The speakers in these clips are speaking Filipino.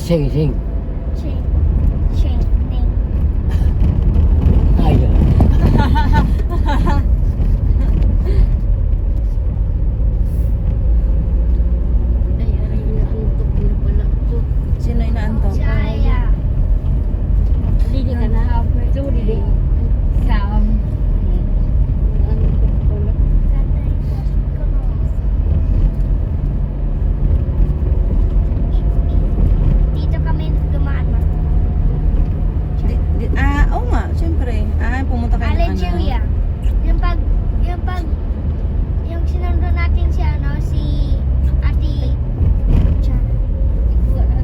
Sheng Sheng. Sheng. Sheng. Ning. Ay, Ay, aray, inaantok na pala ito. Sino inaantok? Jaya. Lili ka na. Sorry. Sam. Inaantok pala. Dito kami dumaan ma. Oo nga, syempre. Pumunta kayo ng Algeria. Yung sinundo natin si Ate Chara.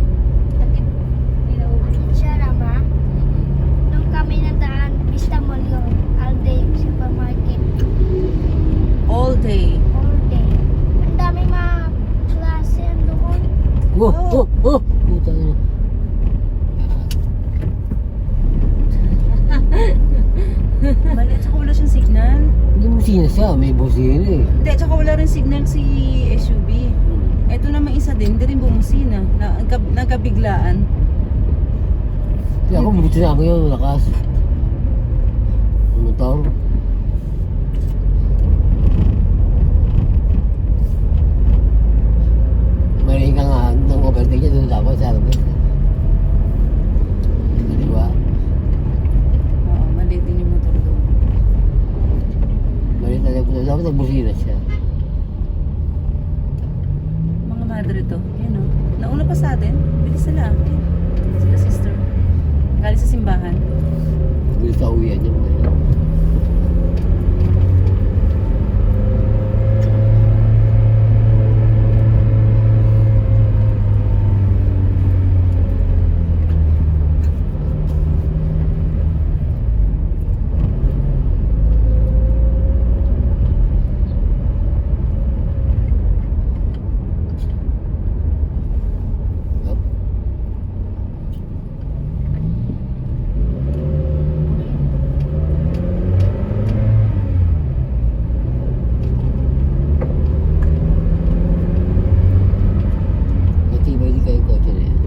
Ate Chara ba? Nung kami nadaan, Vista Mall yun. All day supermarket. All day. All day. Ang dami mga klase doon. Puta na. Mali, at saka wala siyang signal. Hindi mo sinasa, may bosina eh. Hindi, at saka wala rin signal si SUV. Ito naman isa din, hindi rin bumusina. Nagkabiglaan. Kaya ako, buti na ako yun, lakas. Motor. Mali ka nga ng overtake niya, doon dapat sa labas. Kaliwa. Oo, mali din yung motor doon. Mali talaga po, dapat nagbusina siya. Mga madre to. Yan o. Nauna pa sa atin. Bilis sila. Yan. Sila sister. Galing sa simbahan. Bilis sa uwian niya. Matibay din kayo kotse na yan.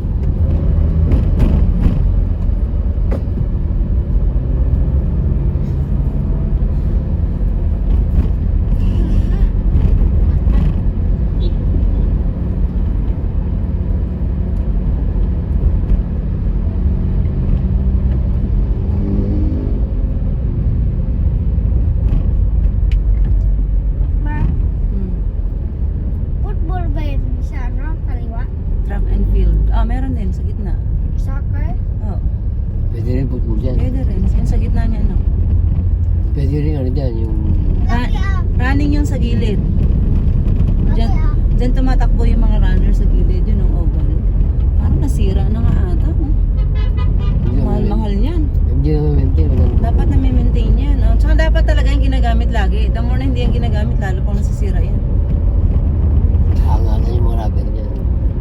Ma, Hmm. football ba yun sa kaliwa? Track and field. Meron din sa gitna. Soccer? Oo. Pwede rin football dyan. Pwede rin. Yan sa gitna niya, no? Pwede rin ano dyan, yung... Running yung sa gilid. Diyan tumatakbo yung mga runner sa gilid. Yun ang oval. Parang nasira na nga ata. Oh. Mahal-mahal yan. Hindi na ma-maintain. Dapat na maintain yan. Oh. Tsaka dapat talaga yung ginagamit lagi. The more na hindi yung ginagamit, lalo pang nasisira yan. Hangatan yung mga rubber niya.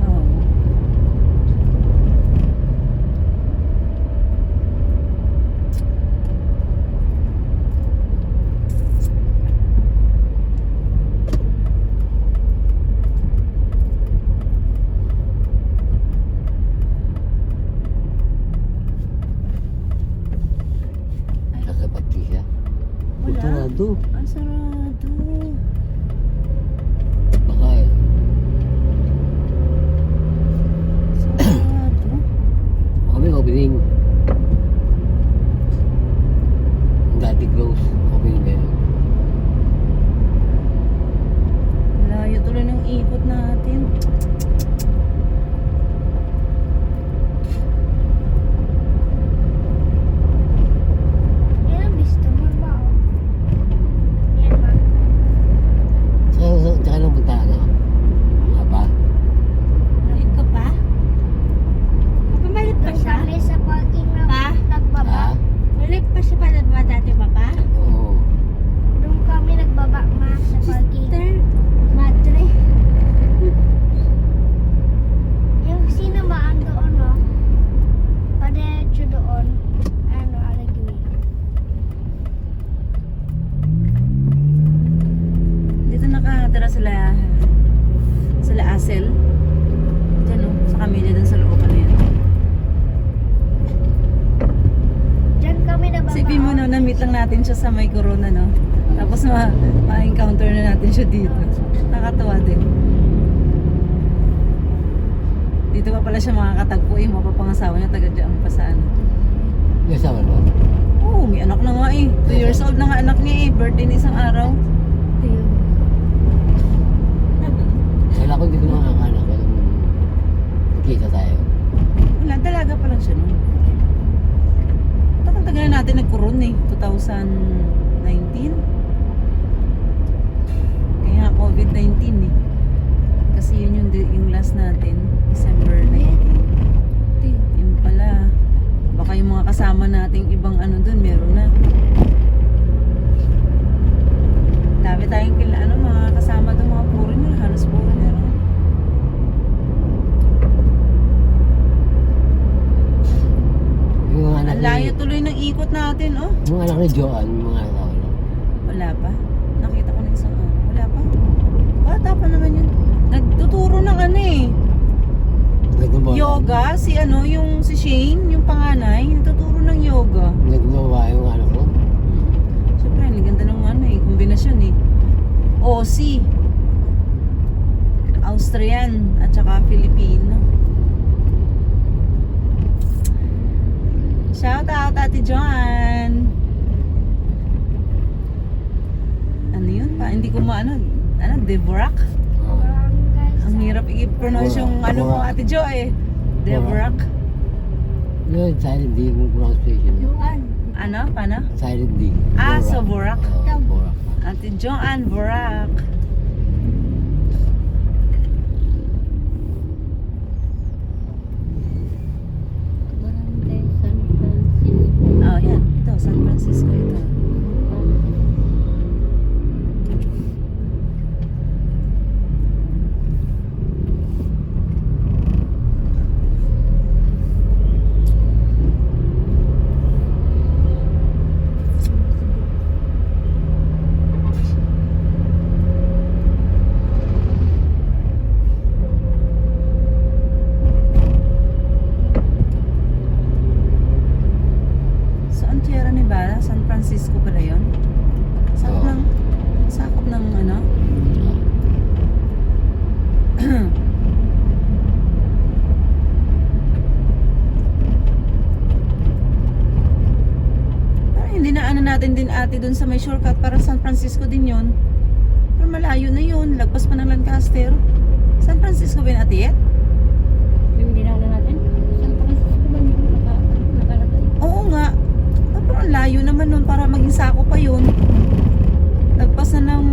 Oo. Nakapagti siya. Wala. Sarado. Ang sarado. Baka eh. Sarado. Baka may opening. Dati close. Opening ngayon. Layo tuloy ng ikot natin. Yan ang Vista Mall ba? Yan ba? Tsaka lang punta ano? Mga pa? Balik ka pa? Bumalik pa siya? Kasali sa parking na Pa? nagbaba. Ha? Balik pa siya pala ba dati pa pa? Oo. Doon kami nagbaba ma sa parking. Sister, madre. Yung sinamaan doon, no? Padiretso doon. Alagui. Dito nakatira sila Asel. Diyan, no? Sa kamilya dun sa looban na yan. ma-meet lang natin siya sa may corona, no? Tapos ma-encounter na natin siya dito. Nakakatawa din. Dito pa pala siya makakatagpo yung mapapangasawa niya taga dyan pa sa ano. May asawa na. Oo, may anak na nga eh. 2 years old na nga anak niya eh. Birthday na isang araw. Tiyo. Wala ko hindi ko nakakanak. Kita tayo. Wala, dalaga pa lang siya no. Tagal-tagal na natin nagkuron eh. 2019. Kaya COVID-19 eh. Kasi yun yung last natin. December 19. Tiyo. Yun pala. Baka yung mga kasama nating ibang ano dun, meron na. Dami tayong mga kasama dun, mga foreigner. Halos foreigner. Yung mga anak Ang layo tuloy ng ikot natin, oh. Yung anak ni Joanne, yung mga asawa na. Wala pa. Nakita ko na isang araw. Wala pa. Bata pa naman yun. Nagtuturo ng ano eh. Nagbabae. Yoga. Si Shane, yung panganay. Nagtuturo ng yoga. Nagbabae yung anak ko. Siyempre, ang ganda ng ano eh. Kombinasyon eh. Aussie. Austrian. At saka Filipino. Shout out, Ate Joanne. Ano yun pa? Hindi ko maano. Dvorak? Ang hirap i-pronounce yung ano mo, Ate Jo eh. Dvorak. Yun, silent D yung pronunciation. Yuan. Ano? Paano? Silent D. So Vorak. Vorak. Ate Joanne Vorak. Barangay San Francisco. Oh, yan. Ito, San Francisco ito. Saan Sierra Nevada? San Francisco pala yun? Oo. Sakop ng ano? Parang hindi na ano natin din ate dun sa may shortcut para San Francisco din yun. Pero malayo na yun. Lagpas pa ng Lancaster. San Francisco ba yun ate yet? Yung dinala natin. San Francisco ba yung nakalagay? Oo nga. Pero ang layo naman nun para maging sako pa yun. Lagpas na ng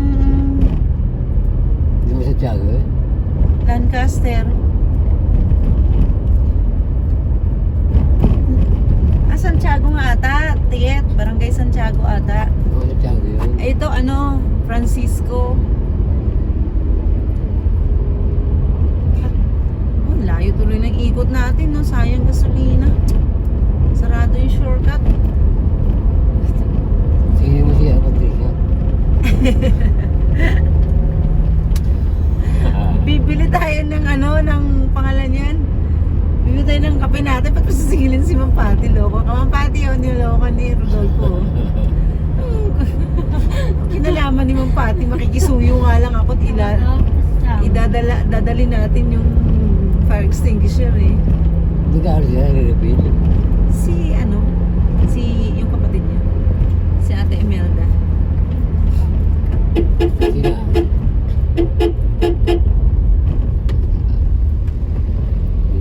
Hindi mo sa Tiago eh. Lancaster. Santiago nga ata. Tiet. Barangay Santiago ata. Oo, sa Tiago yun. Ito ano, Francisco. Oh, layo tuloy ng ikot natin, no? Sayang gasolina. Sarado yung shortcut. Sige mo siya, Patricia. Bibili tayo ng ano, ng pangalan yan. Bibili tayo ng kape natin. Ba't masasingilin si Ma'am Patty, loko? Ma'am Patty, yun, niloko ni Rodolfo. Kinalaman ni Ma'am Patty, makikisuyo nga lang ako at dadali natin yung fire extinguisher eh. Nag-aaral siya, nag-repeat. Si yung kapatid niya. Si Ate Imelda. Sina?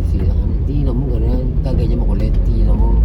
Sina ka. Tingnan mo, ganyan. Kaganyan makulit. Tingnan mo.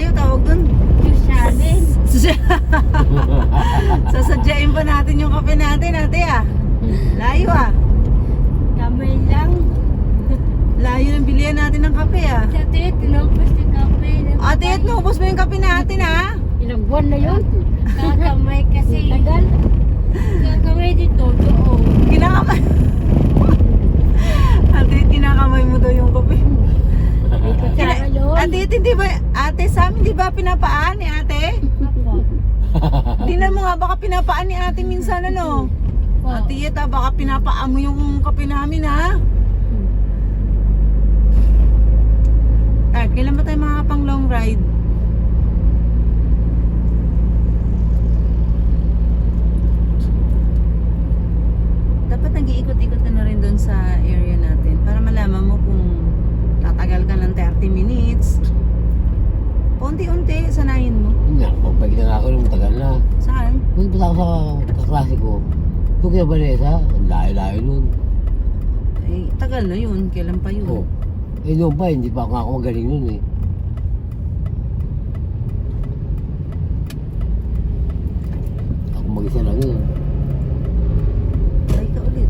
tayo, tawag dun. Challenge. Sasadyain pa natin yung kape natin, ate ah. Layo ah. Kamay lang. Layo ng bilihan natin ng kape ah. Sa tiit, tinopos yung kape. Ate, at naubos mo yung kape natin ah. Ilang buwan na yun. Kakamay kasi. Tagal. Kakamay dito, doon. Kinakamay. Ate, kinakamay mo daw yung kape. May kutsara yun. Ate, hindi ba, ate Sam, hindi ba pinapaan ni ate? Apo. Tingnan mo nga, baka pinapaan ni ate minsan ano. Ate Yeta, baka pinapaan mo yung kape namin ha. Kailan ba tayo makakapang long ride? Dapat nag-iikot-ikot ka na rin doon sa area natin para malaman mo kung tatagal ka ng 30 minutes. Paunti-unti, sanayin mo. Hindi ako, pagpagkita nga ako nung tagal na. Saan? Nung punta ako sa kaklase ko, doon kaya Vanessa, ang layo-layo nun. Eh, tagal na yun. Kailan pa yun? Oh. Eh noon pa, hindi pa ako magaling nun eh. Ako mag-isa lang yun. Try ka ulit.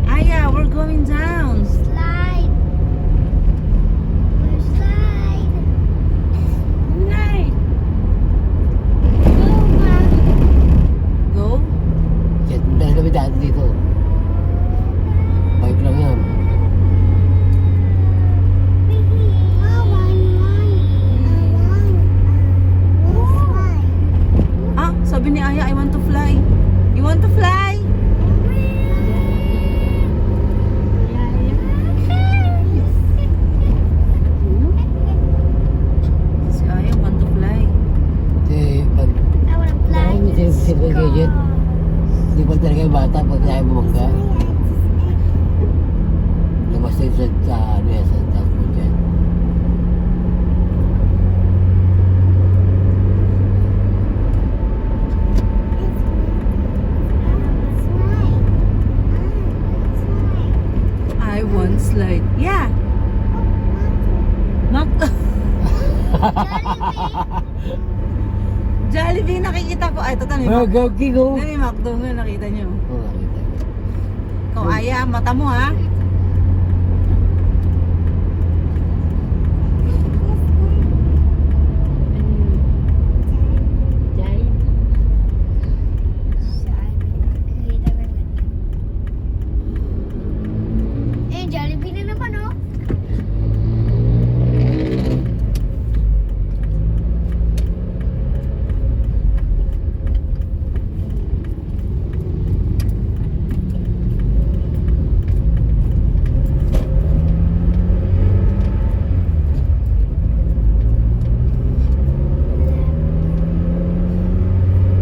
Aya, we're going down. Slide. We're slide. Night. Go, Mom. Go. Kaya dahil kami dati dito. Bike lang yan. Ah, sabi ni Aya, I want to fly. You want to fly? Si Aya want to fly. Kasi pag I wanna fly. Dahil minsan yung simple gadget, hindi pa talaga yung bata pag tayo bumangga. Labas tayo sa ano yan, sa taas mo dyan. I want slide. Yeah. Mac Jollibee nakikita ko. Ay, totoo Ah, may gagi ko! May McDo nga nakita nyo. Oo, nakita. Ikaw, Aya, mata mo ha. Jai. Eh, Jollibee na naman, oh.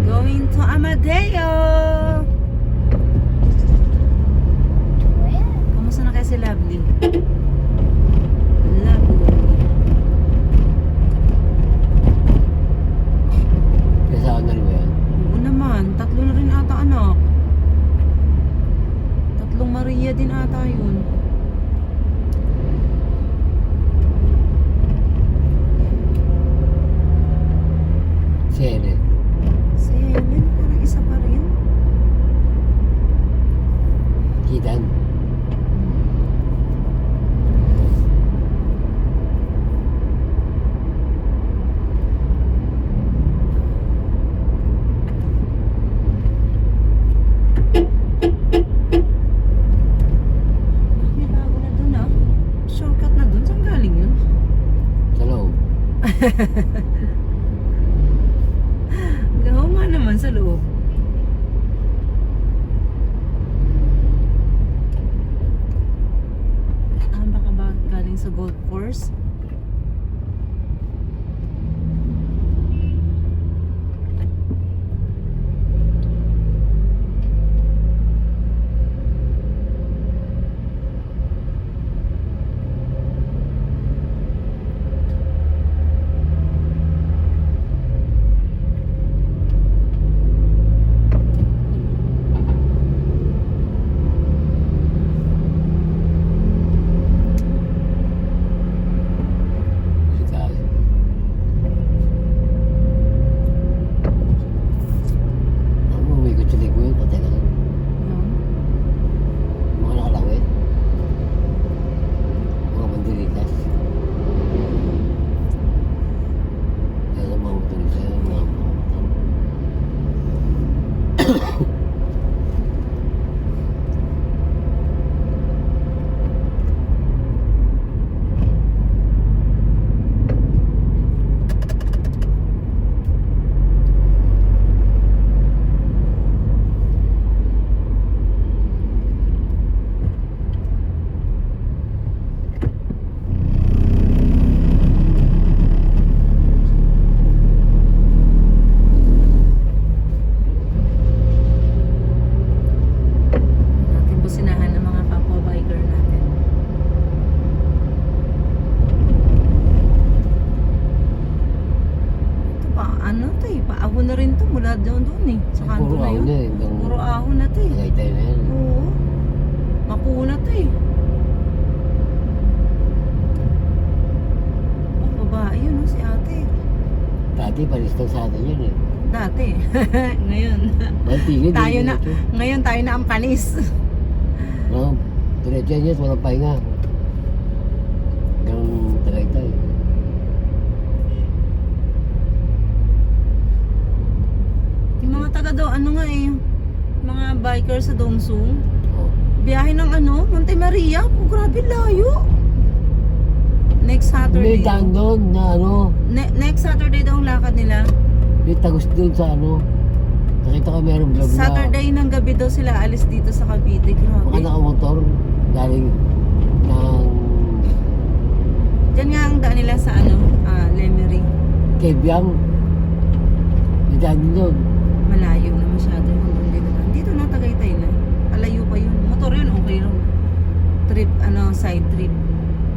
Going to Amadeo. Kamusta na kaya si Lovely? Lovely. Kasama na rin ba yan? Oo naman, tatlo na rin ata anak. Tatlong Maria din ata yun. Si Ene. Si Helen, parang isa pa rin. Kitan. May bago na dun ah. Shortcut na dun. Saan galing yun? Sa loob. Gawa nga naman sa loob. Ah, baka ba galing sa golf course? Dati palistang sa atin yun eh. Dati. Ngayon. Maltigil. tayo na. Ngayon tayo na ang panis. No, diretso yan, walang pahinga. Hanggang Tagaytay. Yung mga taga daw, ano nga eh, mga biker sa Dongsu. Oh. Biyahe ng ano, Monte Maria. Oh, grabe layo. Next Saturday. May daan doon na ano, Next Saturday daw ang lakad nila. may tagos doon sa ano. Nakita ko mayroong vlog na Saturday ng gabi daw sila alis dito sa Cavite. mga Grabe. nakamotor galing ng Diyan nga ang daan nila sa ano, Lemery. Kebyang. May daan doon. Malayo na masyado hanggang dito na. Dito na Tagaytay na. Palayo pa yun. Motor yun, okay lang. Trip, ano, side trip.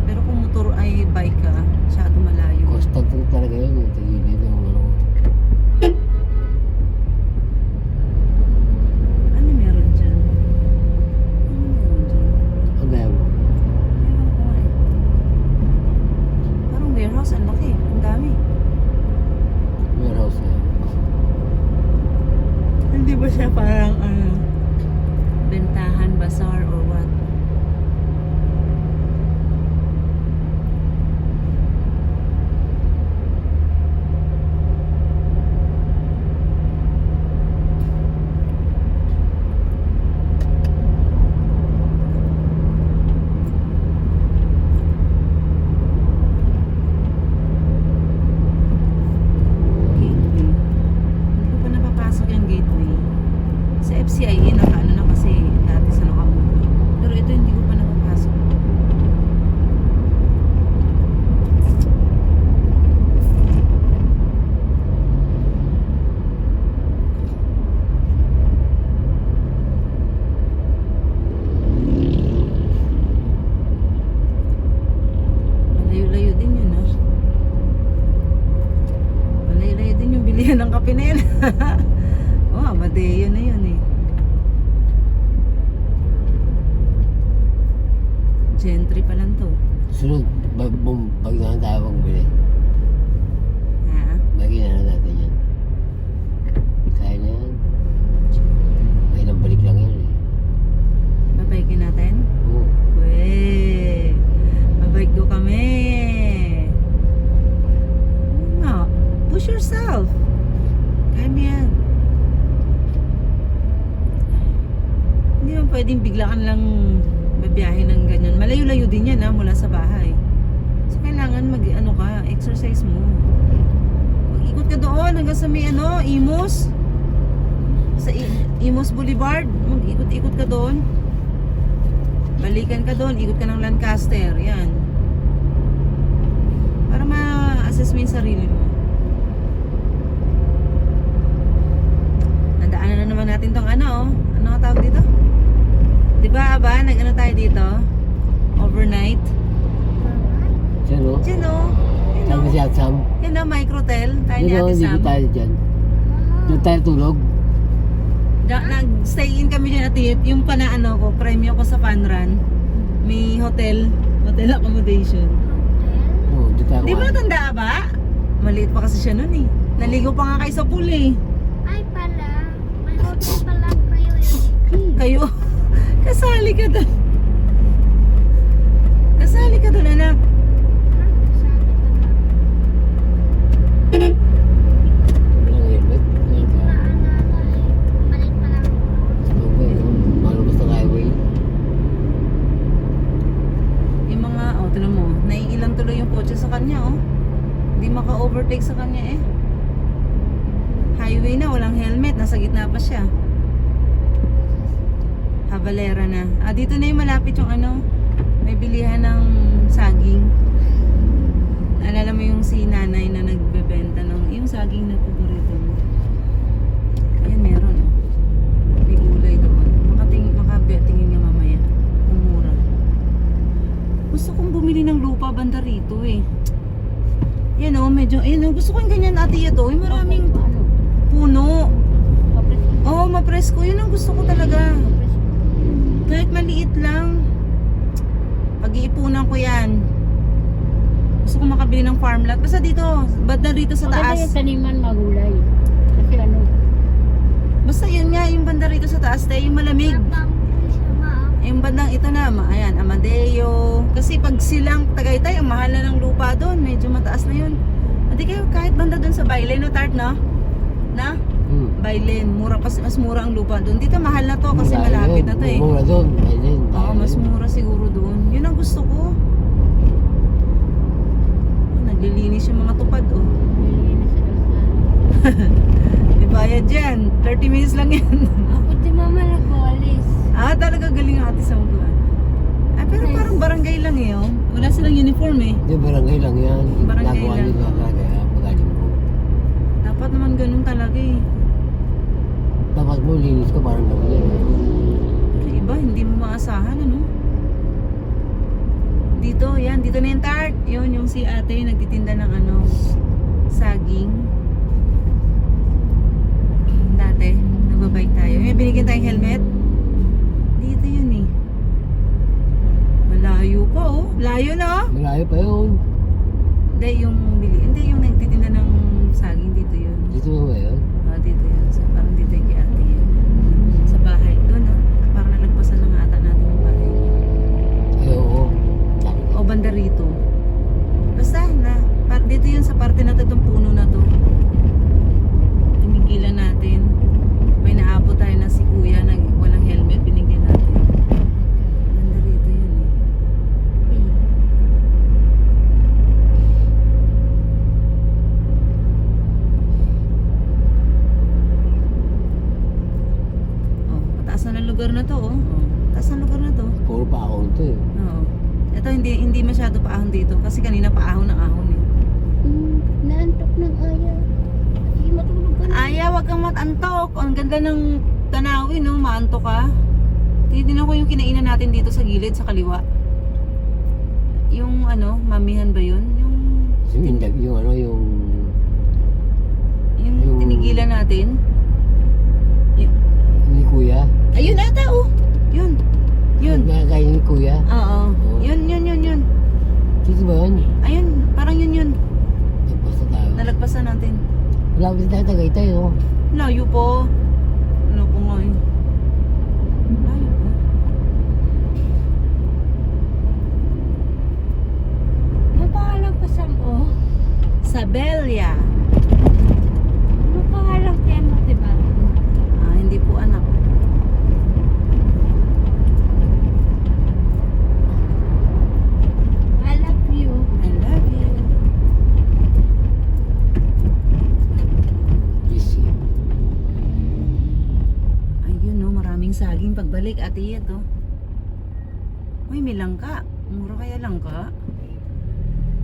Pero kung motor ay bike ka, masyado malayo. Constant talaga yun. Tigilid yung ano. Ano meron dyan? Ano meron dyan? Ang gaya mo. Ewan ko nga eh. Parang warehouse, ang laki. Ang dami. Warehouse na yun. Hindi ba siya parang bentahan, bazaar or what? Gateway. Hindi ko pa napapasok yung gateway. Sa FCIA nakaano na kasi dati sa Nakamuno. Pero ito hindi ko pa napapasok. Malayo-layo din yun, no? Malayo-layo din yung bilihan ng kape na yun. Oh, Amadeo na yun eh. Gentry pa lang to. Sunod, pag nahan tayo magbili. Ha? Magiging natin yan. Kaya na yan. May ilang balik lang yan eh. Babaikin natin? Oo. Weh! Babaik do kami! Oo nga. Push yourself! Kaya mo yan. Hindi mo pwedeng biglaan lang babiyahe ng ganyan. Malayo-layo din yan mula sa bahay. So kailangan mag-ano ka, exercise mo. Mag-ikot ka doon hanggang sa may Imus. Sa Imus Boulevard. Mag-ikot-ikot ka doon. Balikan ka doon, ikot ka ng Lancaster. Yan. Para ma-assess mo yung sarili mo. Nadaanan na naman natin tong ano ang tawag dito? Diba, Aba? Nag-ano tayo dito? Overnight? Diyan o. Diyan o. Yan Sabi si o. Atsam. Yan o, microtel. Tayo ni Diyan o, Ate hindi Sam. tayo dyan. Doon tayo tulog. Nag-stay in kami dyan at yung panaano ko, premyo ko sa Panran. May hotel accommodation. Oo, doon tayo. Di ba kumain. tanda ba? Maliit pa kasi siya nun eh. Naligo pa nga kayo sa pool eh. Ay pala, may hotel pala kayo eh. Kayo, kasali ka doon. Kasali ka doon, anak. Walang helmet. Walang ka. Naalala eh. Balik pa lang. Okay, malabas na highway. Yung mga, tinan mo, naiilan tuloy yung kotse sa kanya, Hindi maka-overtake sa kanya eh. Highway na, walang helmet, nasa gitna pa siya. Habalera na. Dito na yung malapit yung may bilihan ng saging. Naalala mo yung si nanay na nagbebenta ng yung saging na paborito mo. Ayan, meron. May gulay doon. Makatingin niya mamaya. Kung mura. Gusto kong bumili ng lupa banda rito eh. Yan medyo, gusto ko yung ganyan ate ito. Yung maraming puno. Oo, mapresko. Yun ang gusto ko talaga. Kahit maliit lang. Pag-iipunan ko yan. Gusto ko makabili ng farm lot. Basta dito, banda rito sa Maganda yung taas. taniman magulay. Kasi ano, Basta yun nga, yung banda rito sa taas, tayo yung malamig. Ma'am, please ma'am. Yung bandang ito na, ayan, Amadeo. Kasi pag silang Tagaytay, ang mahal na ng lupa doon. Medyo mataas na yun. Hindi kayo kahit banda doon sa Bailen, no, Tart, no? Na? Bailen. Mura, mas mura ang lupa doon. Dito mahal na to kasi malapit na to eh. Mura doon. Ayun. Oo, mas mura siguro doon. Yun ang gusto ko. Oh, naglilinis yung mga tupad, oh. nilinis sa kalsada. May bayad dyan. 30 minutes lang yan. Ako di mama nag-walis. Talaga galing ang ate sa mga. Pero parang barangay lang eh, oh. Wala silang uniform eh. Hindi, barangay lang yan. Barangay Nagawa lang. nila talaga. Pagaling ko. Dapat naman ganun talaga eh. Dapat mo linis ko parang gawin yan. Pero iba, hindi mo maasahan, ano? Dito, yan. Dito na yung Tart. Yun, yung si ate nagtitinda ng ano, saging. Dati, nagbabike tayo. May binigyan tayong helmet. Dito yun eh. Malayo pa oh. Layo na oh. Malayo pa yun. Hindi, yung nagtitinda ng saging dito yun. Dito mo ba yun? Dito yun. Parang dito yung kay ate yun. Sa bahay. Doon ah. Parang nalagpasan na nga ata natin yung bahay niya. Ay, oo. O banda rito. Basta na. Dito yun sa parte na to, itong puno na to. Tinigilan natin. May naabot tayo na si kuya na walang helmet. Binigyan natin. Banda rito yun eh. Oh, mataas na ng lugar na to oh. Mataas na lugar na to. Puro pa ako ito eh. Oo. Ito hindi masyado paahon dito kasi kanina paahon ng ahon eh. Naantok ng ayaw. Sige, matulog ka na. Aya, wag kang matantok. Ang ganda ng tanawin, no? Maantok ka. Titignan ko yung kinainan natin dito sa gilid, sa kaliwa. Yung ano, mamihan ba yun? Yung ano, yung Yung tinigilan natin. ni kuya. Ayun ata, oh. Yun. Yun. Nakakain ni kuya. Oo. Oo. Yun. Dito ba yun? Ayun, parang yun. Nagpasta tayo. Nalagpasan natin. Wala ko tayo Tagaytay, oh. Layo po. Ano po nga eh. Layo po. Ano pangalan pa sa mo? Sabelia. Ano pangalan kaya mo, diba? Hindi po anak. I love you. I love you. Easy. Ayun no, maraming saging pagbalik ate ito. Uy, may langka. Mura kaya langka?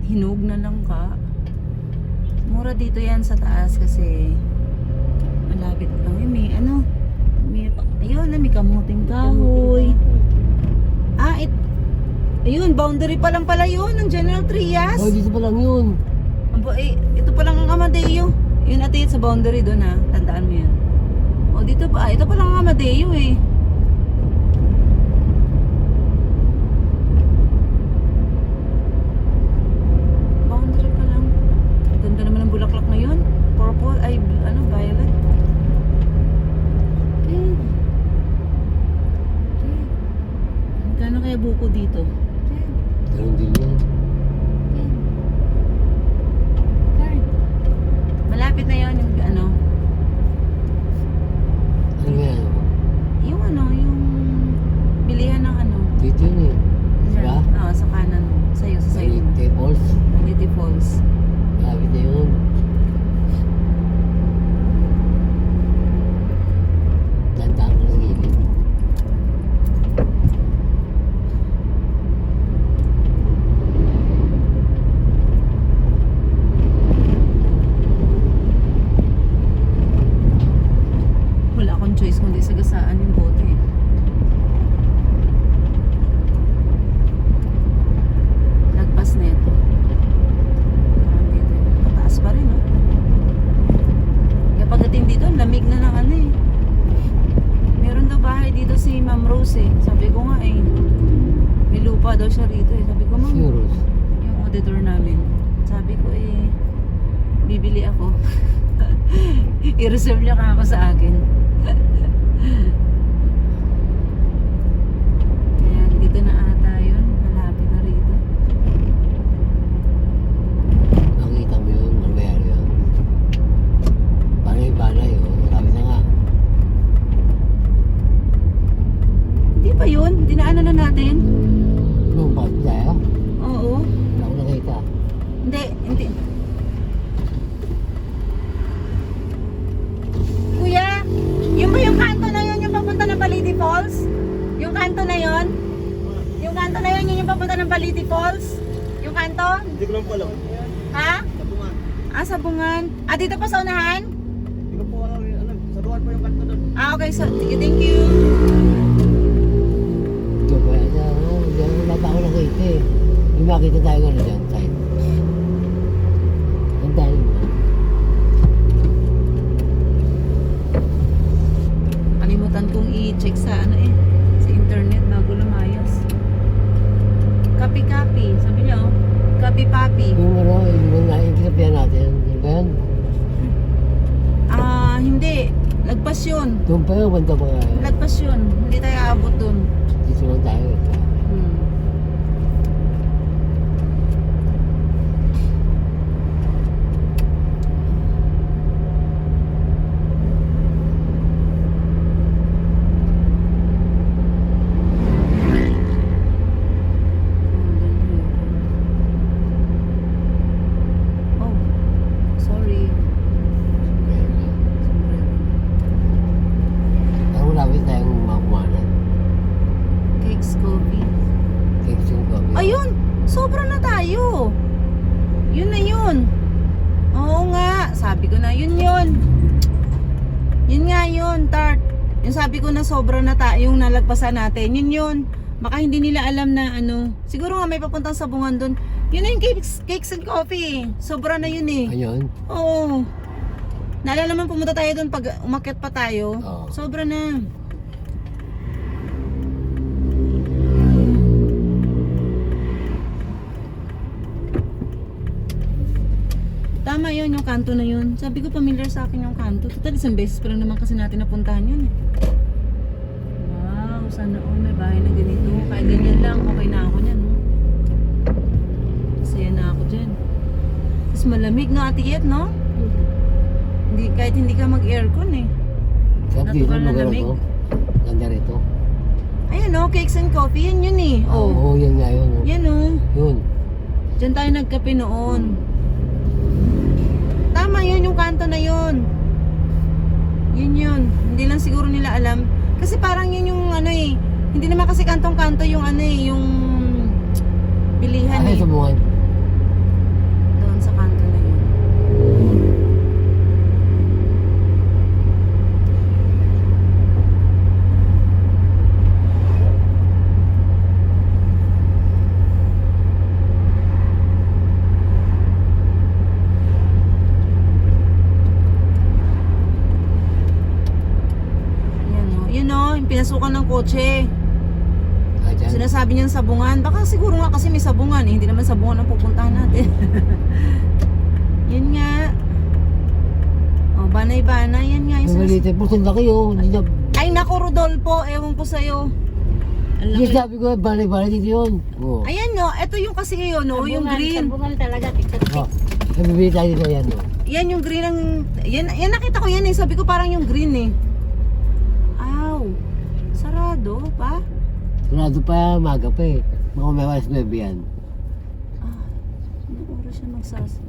Hinog na langka. Mura dito yan sa taas kasi malapit. Ay, may ano. Ayun na, may kamuting kahoy. Ayun, boundary pa lang pala yun ng General Trias. Oh, dito pa lang yun. Ito pa lang ang Amadeo. Yun ate, sa boundary doon ha. Tandaan mo yun. O dito pa, ito pa lang ang Amadeo eh. Boundary pa lang. Ganda naman ang bulaklak na yun. Purple, ay ano, violet. Magkano kaya buko dito? Ganun din yan. Malapit na yun yung ano. Ano ba yan? Yung ano, yung bilihan ng ano. Dito yun eh. Diba? Oo, sa kanan. Sa'yo, sa sa'yo. Tables. Liti Falls. Malapit na yun. Tandaan ko sa gilid. Wala akong choice kundi sagasaan yung bote. Lagpas na ito. Parang dito. Pataas pa rin, oh. Kaya pagdating dito, lamig na ng ano eh. Meron daw bahay dito si Ma'am Rose eh. Sabi ko nga eh. May lupa daw siya rito eh. Sabi ko, Ma'am, Euros. yung auditor namin. Sabi ko bibili ako. I-reserve niya ka ako sa akin. Ayan, dito na ata yun. Malapit na rito. Makikita mo yun, mangyayari yun. Banay-banay, oh. Marami na nga. Hindi pa yun. Dinaanan na natin. Nung bakit tayo? Oo. Wala ko nakita. Hindi. Kuya, yun ba yung kanto na yun yung papunta ng Baliti Falls? Yung kanto na yun? Yung kanto na yun yung papunta ng Baliti Falls? Yung kanto? Hindi ko lang po alam. Ha? Sabungan. Sabungan. Dito pa sa unahan? Hindi ko po alam. Sabungan po yung kanto doon. Okay, so thank you. Ito pa yan. Wala pa ako nakita eh. May makita tayo gano'n dyan, side. Ang dahil mo. Kalimutan kong i-check sa sa internet bago lumayas. Copy. Sabi niya copy-papi. Yung yung kinapihan natin, yun ba yan? Hindi. Lagpas yun. Doon pa yun, banda pa nga. Lagpas yun. Hindi tayo aabot dun. Dito lang tayo. Oh, sorry. Ang malapit tayong makumanan. Cakes coffee. Cakes yung coffee. Ayun! Sobra na tayo. Yun na yun. Oo nga. Sabi ko na, yun. Yun nga yun, tart. Yung sabi ko na sobra na tayo, yung nalagpasan natin. Yun. Baka hindi nila alam na siguro nga may papuntang sabungan doon. Yun na yung cakes and coffee. Sobra na yun eh. Ayun. Oo. Naalala naman pumunta tayo doon pag umakyat pa tayo. Oo. Sobra na. Tama yun, yung kanto na yun. Sabi ko familiar sa akin yung kanto. Total isang beses pa lang naman kasi natin napuntahan yun eh. Wow, sana all may bahay na ganito. Kahit ganyan lang, okay na ako niyan. Masaya na ako dyan. Tapos malamig no, Ate Yet, no? Kahit hindi ka mag-aircon eh. Sarap dito, Natural na lugar lamig. ako. Ganda rito. Ayan no, cakes and coffee, yun eh. Oo, yan nga yun. Oh. Yan oh. Yun. Diyan tayo nagkape noon. Tama yun, yung kanto na yun. Yun. Hindi lang siguro nila alam. Kasi parang yun yung hindi naman kasi kantong-kanto yung yung bilihan Ay, eh. sabungan. Doon sa kanto na yun. Yung pinasukan ng kotse. Dyan. Sinasabi niyang sabungan. Baka siguro nga kasi may sabungan eh. Hindi naman sabungan ang pupuntahan natin. Yan nga. Oh, banay-banay. Yan nga. Yung maliit po, ang laki oh. Hindi na, Ay naku Rodolfo, ewan ko sa'yo. hindi sabi ko, banay-banay dito yun. Oo. Ayan no, ito yung kasi ngayon no, yung green. Sabungan talaga. Tiktok. Oh. Nabibili tayo dito yan oh. Yan yung green ang, yan nakita ko yan eh. Sabi ko parang yung green eh. Aw, sarado pa. Sarado pa, maga pa eh. Mga may walas 9 yan. Anong oras siya magsas?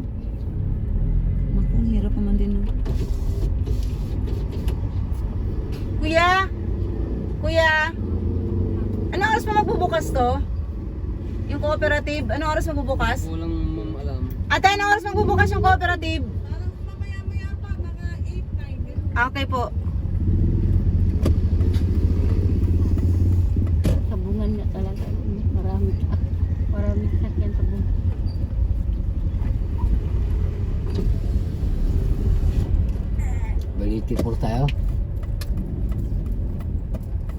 Naku, ang hirap naman din no. Kuya, anong oras pa magbubukas to? Yung cooperative, anong oras magbubukas? Walang alam. Ate, anong oras magbubukas yung cooperative? Mamaya pa, mga 8-9. Okay po. Sabungan na talaga. Marami sakyan sabungan. Baliti po tayo.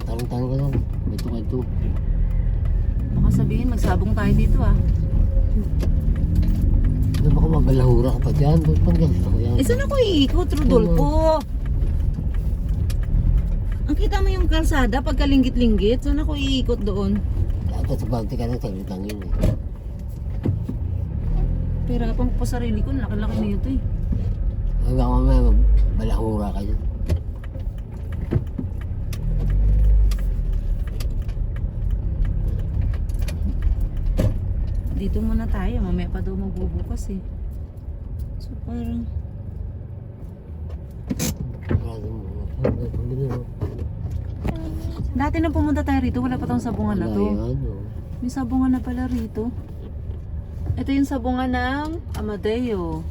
Tanong-tanong ka lang. Kwento-kwento. Baka sabihin, magsabong tayo dito ah. Ano baka mabalahura ka pa dyan? Doon pang gusto ko yan. Eh, saan ako iikot, Rodolfo? Ang kita mo yung kalsada pagkalinggit-linggit. Saan ako iikot doon? Dapat sa bante ka lang saglit lang yun eh. Pero pang po sarili ko, laki-laki na ito eh. Ay baka mamaya balahura ka dyan. Dito muna tayo, mamaya pa daw magbubukas eh. So parang... Dati na pumunta tayo rito, wala pa tong sabungan na to. May sabungan na pala rito. Ito yung sabungan ng Amadeo.